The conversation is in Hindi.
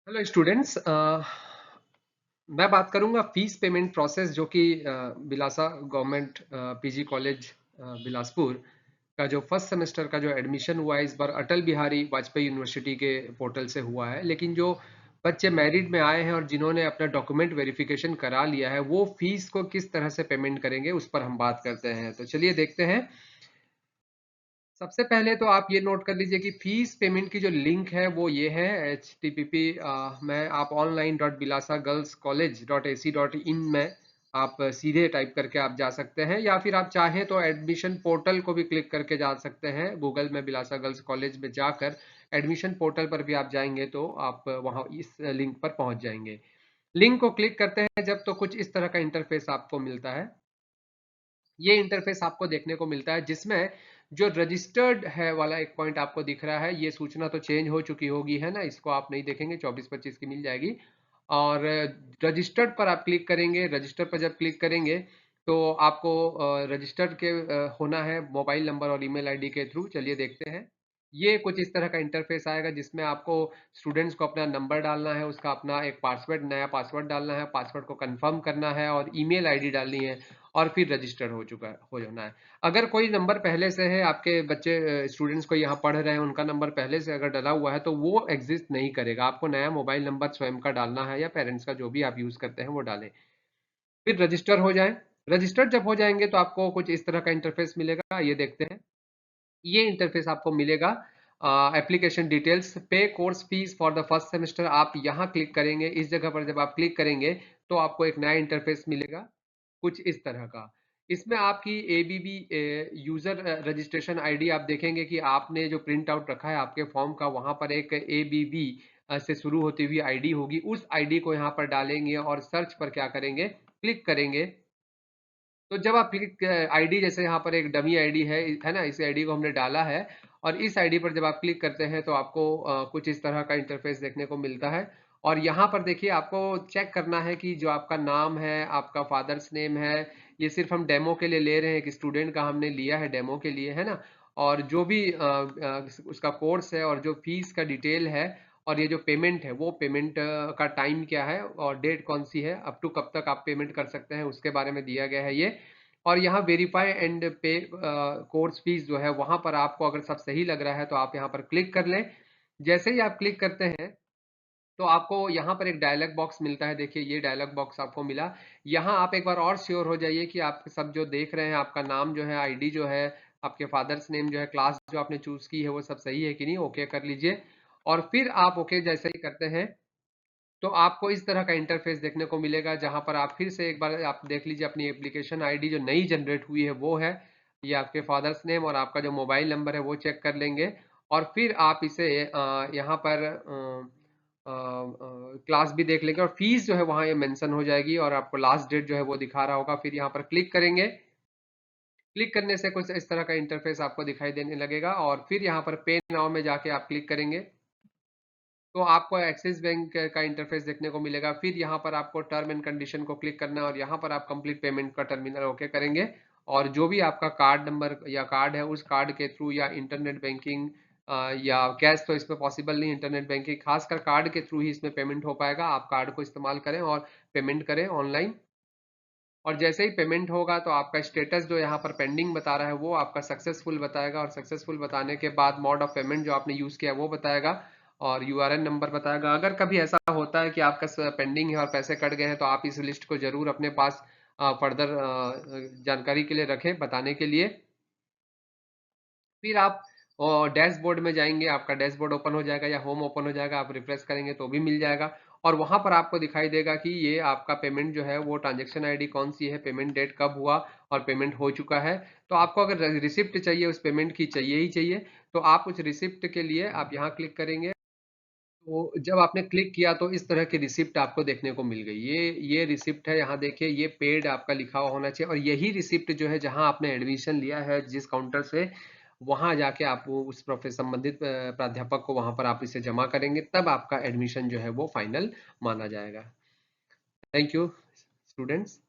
हेलो स्टूडेंट्स, मैं बात करूंगा फीस पेमेंट प्रोसेस जो कि Bilasa government PG college Bilaspur का जो फर्स्ट सेमेस्टर का जो एडमिशन हुआ है इस बार अटल बिहारी वाजपेयी यूनिवर्सिटी के पोर्टल से हुआ है। लेकिन जो बच्चे मेरिट में आए हैं और जिन्होंने अपना डॉक्यूमेंट वेरिफिकेशन करा लिया है वो फीस को किस तरह से पेमेंट करेंगे उस पर हम बात करते हैं। तो चलिए देखते हैं। सबसे पहले तो आप ये नोट कर लीजिए कि फीस पेमेंट की जो लिंक है वो ये है HTTP में आप online.bilasagirlscollege.ac.in में आप सीधे टाइप करके आप जा सकते हैं, या फिर आप चाहें तो एडमिशन पोर्टल को भी क्लिक करके जा सकते हैं। गूगल में बिलासा गर्ल्स कॉलेज में जाकर एडमिशन पोर्टल पर भी आप जाएंगे तो आप वहाँ इस लिंक पर पहुंच जाएंगे। लिंक को क्लिक करते हैं जब तो कुछ इस तरह का इंटरफेस आपको मिलता है। ये इंटरफेस आपको देखने को मिलता है जिसमें जो रजिस्टर्ड है वाला एक पॉइंट आपको दिख रहा है। ये सूचना तो चेंज हो चुकी होगी, है ना, इसको आप नहीं देखेंगे, 24-25 की मिल जाएगी। और रजिस्टर्ड पर आप क्लिक करेंगे। रजिस्टर पर जब क्लिक करेंगे तो आपको रजिस्टर्ड के होना है मोबाइल नंबर और ईमेल आईडी के थ्रू। चलिए देखते हैं। ये कुछ इस तरह का इंटरफेस आएगा जिसमें आपको स्टूडेंट्स को अपना नंबर डालना है, उसका अपना एक पासवर्ड, नया पासवर्ड डालना है, पासवर्ड को कंफर्म करना है और ईमेल आईडी डालनी है और फिर रजिस्टर हो जाना है। अगर कोई नंबर पहले से है, आपके बच्चे स्टूडेंट्स को यहाँ पढ़ रहे हैं, उनका नंबर पहले से अगर डला हुआ है तो वो एग्जिस्ट नहीं करेगा। आपको नया मोबाइल नंबर स्वयं का डालना है या पेरेंट्स का, जो भी आप यूज करते हैं वो डालें। फिर रजिस्टर हो जाए। रजिस्टर जब हो जाएंगे तो आपको कुछ इस तरह का इंटरफेस मिलेगा। ये देखते हैं। ये इंटरफेस आपको मिलेगा। एप्लीकेशन डिटेल्स, पे course fees for the first semester, आप यहाँ क्लिक करेंगे। इस जगह पर जब आप क्लिक करेंगे तो आपको एक नया इंटरफेस मिलेगा कुछ इस तरह का। इसमें आपकी एबीबी यूजर रजिस्ट्रेशन आईडी आप देखेंगे कि आपने जो प्रिंट आउट रखा है आपके फॉर्म का, वहां पर एक एबीबी से शुरू होती हुई आईडी होगी। उस आईडी को यहाँ पर डालेंगे और सर्च पर क्या करेंगे, क्लिक करेंगे। तो जब आप क्लिक आईडी, जैसे यहाँ पर एक डमी आईडी है ना, इस आईडी को हमने डाला है और इस आईडी पर जब आप क्लिक करते हैं तो आपको कुछ इस तरह का इंटरफेस देखने को मिलता है। और यहाँ पर देखिए, आपको चेक करना है कि जो आपका नाम है, आपका फादर्स नेम है, ये सिर्फ हम डेमो के लिए ले रहे हैं, कि स्टूडेंट का हमने लिया है डेमो के लिए, है ना। और जो भी उसका कोर्स है और जो फीस का डिटेल है और ये जो पेमेंट है वो पेमेंट का टाइम क्या है और डेट कौन सी है, अप टू कब तक आप पेमेंट कर सकते हैं, उसके बारे में दिया गया है ये। और यहाँ वेरीफाई एंड पे कोर्स फीस जो है, वहां पर आपको अगर सब सही लग रहा है तो आप यहाँ पर क्लिक कर लें। जैसे ही आप क्लिक करते हैं तो आपको यहाँ पर एक डायलॉग बॉक्स मिलता है। देखिए, ये डायलॉग बॉक्स आपको मिला। यहाँ आप एक बार और श्योर हो जाइए कि आप सब जो देख रहे हैं, आपका नाम जो है, आईडी जो है, आपके फादर्स नेम जो है, क्लास जो आपने चूज की है वो सब सही है कि नहीं। ओके कर लीजिए। और फिर आप ओके जैसे ही करते हैं तो आपको इस तरह का इंटरफेस देखने को मिलेगा, जहां पर आप फिर से एक बार आप देख लीजिए अपनी एप्लीकेशन आईडी जो नई जनरेट हुई है वो है, ये आपके फादर्स नेम और आपका जो मोबाइल नंबर है वो चेक कर लेंगे। और फिर आप इसे यहाँ पर क्लास भी देख लेंगे और फीस जो है वहाँ ये मेंशन हो जाएगी और आपको लास्ट डेट जो है वो दिखा रहा होगा। फिर यहाँ पर क्लिक करेंगे। क्लिक करने से कुछ इस तरह का इंटरफेस आपको दिखाई देने लगेगा और फिर यहाँ पर पे नाउ में जाके आप क्लिक करेंगे तो आपको एक्सिस बैंक का इंटरफेस देखने को मिलेगा। फिर यहाँ पर आपको टर्म एंड कंडीशन को क्लिक करना है और यहाँ पर आप कंप्लीट पेमेंट का टर्मिनल ओके करेंगे। और जो भी आपका कार्ड नंबर या कार्ड है, उस कार्ड के थ्रू या इंटरनेट बैंकिंग या कैश तो इसमें पॉसिबल नहीं, इंटरनेट बैंकिंग खासकर कार्ड के थ्रू ही इसमें पेमेंट हो पाएगा। आप कार्ड को इस्तेमाल करें और पेमेंट करें ऑनलाइन। और जैसे ही पेमेंट होगा तो आपका स्टेटस जो यहाँ पर पेंडिंग बता रहा है वो आपका सक्सेसफुल बताएगा और सक्सेसफुल बताने के बाद मोड ऑफ पेमेंट जो आपने यूज किया वो बताएगा और यूआरएन नंबर बताएगा। अगर कभी ऐसा होता है कि आपका पेंडिंग है और पैसे कट गए हैं तो आप इस लिस्ट को जरूर अपने पास फर्दर जानकारी के लिए रखें, बताने के लिए। फिर आप डैशबोर्ड में जाएंगे, आपका डैशबोर्ड ओपन हो जाएगा या होम ओपन हो जाएगा, आप रिफ्रेश करेंगे तो भी मिल जाएगा। और वहां पर आपको दिखाई देगा कि ये आपका पेमेंट जो है वो ट्रांजेक्शन आईडी कौन सी है, पेमेंट डेट कब हुआ और पेमेंट हो चुका है। तो आपको अगर रिसिप्ट चाहिए उस पेमेंट की, चाहिए ही चाहिए, तो आप उस रिसिप्ट के लिए आप यहाँ क्लिक करेंगे। तो जब आपने क्लिक किया तो इस तरह की रिसिप्ट आपको देखने को मिल गई। ये रिसिप्ट है, यहाँ देखिए, ये पेड आपका लिखा हुआ होना चाहिए और यही रिसिप्ट जो है जहाँ आपने एडमिशन लिया है जिस काउंटर से, वहाँ जाके आप वो उस प्रोफेसर संबंधित प्राध्यापक को वहाँ पर आप इसे जमा करेंगे, तब आपका एडमिशन जो है वो फाइनल माना जाएगा। Thank you students.